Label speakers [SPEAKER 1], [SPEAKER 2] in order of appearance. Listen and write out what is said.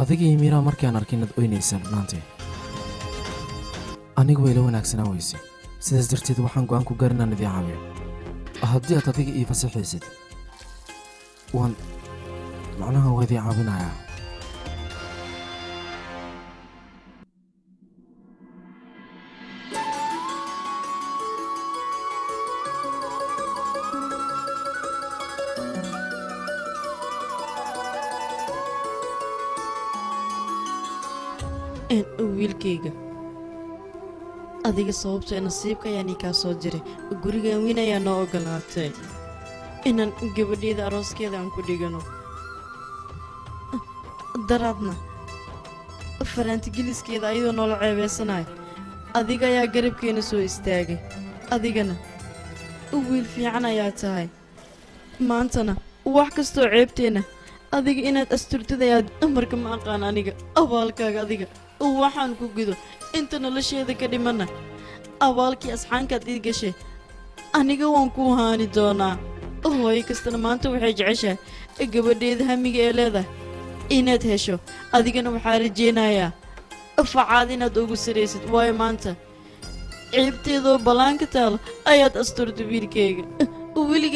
[SPEAKER 1] adiga iyo miiraa markaan arkin inaad oynaysaan maantay anigu way la wanaagsanaa weysay sidaas darteed waxaan go'aan ku gaar inaan idin caawiyo haddii aad adiga ii fasaxaysid waan macnaha waa idin caawinayaa
[SPEAKER 2] wiilkayga adiga sababtoo nasiibka ayaan ii kaa soo jiray gurigaan weyn ayaa noo ogolaatay inaan gabadheeda arooskeeda aan ku dhigano daraadna faraantigeliskeeda ayadoo noola ceebaysanayo adiga ayaa garabkeena soo istaagay adigana wiil fiican ayaa tahay maantana wax kastoo ceebteenna adiga inaad asturtid ayaad marka ma aqaan aniga abaalkaaga adiga waxaan ku gudo inta nolosheeda ka dhimanna abaalkii asxaankaad ii gashay aniga waan kuu haani doonaa hooyo kastana maanta waxay jeceshahay gabadheeda hamiga ee leedahay inaad hesho adigana waxaa rajaynayaa facaad inaad ugu saraysid waayo maanta ceebteedoo ballaanka taalo ayaad asturta wiilkayga weliga